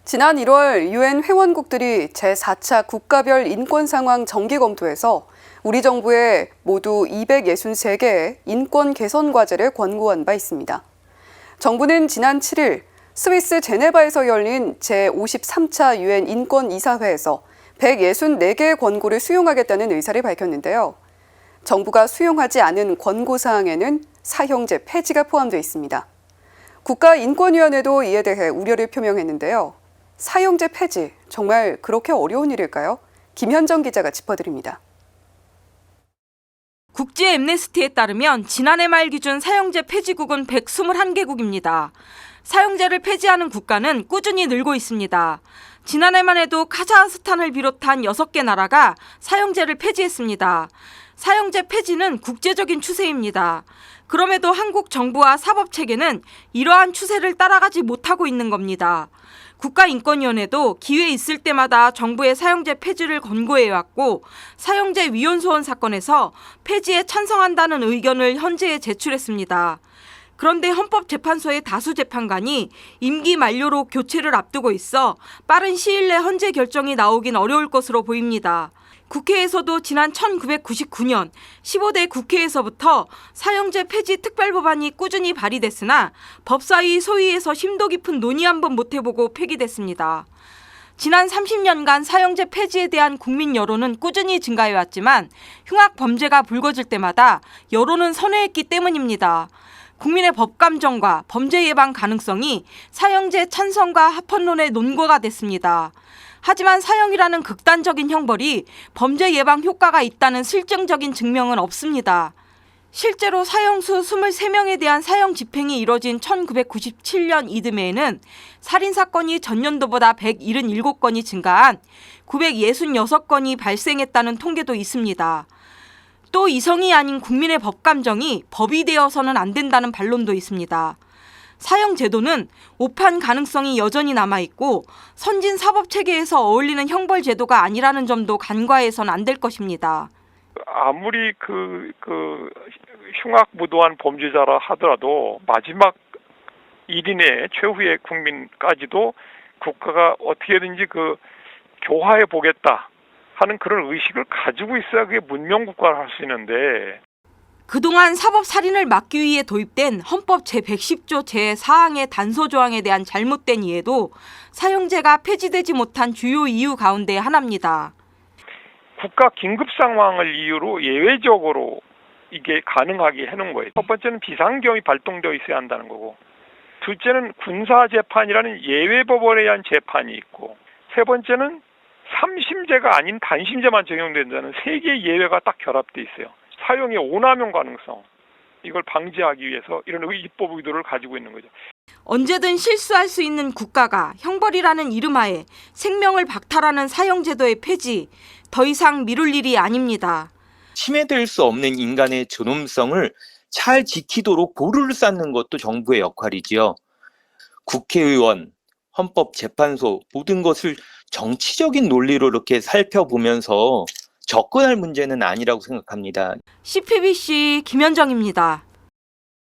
지난 1월 유엔 회원국들이 제4차 국가별 인권 상황 정기 검토에서 우리 정부에 모두 263개의 인권 개선 과제를 권고한 바 있습니다. 정부는 지난 7일 스위스 제네바에서 열린 제53차 유엔 인권 이사회에서 164개의 권고를 수용하겠다는 의사를 밝혔는데요. 정부가 수용하지 않은 권고 사항에는 사형제 폐지가 포함되어 있습니다. 국가인권위원회도 이에 대해 우려를 표명했는데요. 사형제 폐지, 정말 그렇게 어려운 일일까요? 김현정 기자가 짚어드립니다. 국제 앰네스티에 따르면 지난해 말 기준 사형제 폐지국은 121개국입니다. 사형제를 폐지하는 국가는 꾸준히 늘고 있습니다. 지난해만 해도 카자흐스탄을 비롯한 6개 나라가 사형제를 폐지했습니다. 사형제 폐지는 국제적인 추세입니다. 그럼에도 한국 정부와 사법체계는 이러한 추세를 따라가지 못하고 있는 겁니다. 국가인권위원회도 기회 있을 때마다 정부의 사형제 폐지를 권고해왔고 사형제 위헌소원 사건에서 폐지에 찬성한다는 의견을 헌재에 제출했습니다. 그런데 헌법재판소의 다수 재판관이 임기 만료로 교체를 앞두고 있어 빠른 시일 내 헌재 결정이 나오긴 어려울 것으로 보입니다. 국회에서도 지난 1999년 15대 국회에서부터 사형제 폐지 특별법안이 꾸준히 발의됐으나 법사위 소위에서 심도 깊은 논의 한번 못 해보고 폐기됐습니다. 지난 30년간 사형제 폐지에 대한 국민 여론은 꾸준히 증가해왔지만 흉악 범죄가 불거질 때마다 여론은 선회했기 때문입니다. 국민의 법감정과 범죄 예방 가능성이 사형제 찬성과 합헌론의 논거가 됐습니다. 하지만 사형이라는 극단적인 형벌이 범죄 예방 효과가 있다는 실증적인 증명은 없습니다. 실제로 사형수 23명에 대한 사형 집행이 이뤄진 1997년 이듬해에는 살인사건이 전년도보다 177건이 증가한 966건이 발생했다는 통계도 있습니다. 또 이성이 아닌 국민의 법감정이 법이 되어서는 안 된다는 반론도 있습니다. 사형 제도는 오판 가능성이 여전히 남아있고 선진 사법체계에서 어울리는 형벌 제도가 아니라는 점도 간과해서는 안 될 것입니다. 아무리 흉악무도한 범죄자라 하더라도 마지막 1인의 최후의 국민까지도 국가가 어떻게든지 교화해 보겠다 하는 그런 의식을 가지고 있어야 그게 문명국가를 할 수 있는데 그동안 사법살인을 막기 위해 도입된 헌법 제110조 제4항의 단서조항에 대한 잘못된 이해도 사형제가 폐지되지 못한 주요 이유 가운데 하나입니다. 국가 긴급 상황을 이유로 예외적으로 이게 가능하게 해놓은 거예요. 첫 번째는 비상경이 발동되어 있어야 한다는 거고, 둘째는 군사재판이라는 예외법원에 의한 재판이 있고, 세 번째는 3심제가 아닌 단심제만 적용된다는 3개의 예외가 딱 결합돼 있어요. 사형의 오남용 가능성, 이걸 방지하기 위해서 이런 입법 의도를 가지고 있는 거죠. 언제든 실수할 수 있는 국가가 형벌이라는 이름하에 생명을 박탈하는 사형제도의 폐지, 더 이상 미룰 일이 아닙니다. 침해될 수 없는 인간의 존엄성을 잘 지키도록 보루를 쌓는 것도 정부의 역할이지요. 국회의원, 헌법재판소 모든 것을 정치적인 논리로 이렇게 살펴보면서 접근할 문제는 아니라고 생각합니다. CPBC 김현정입니다.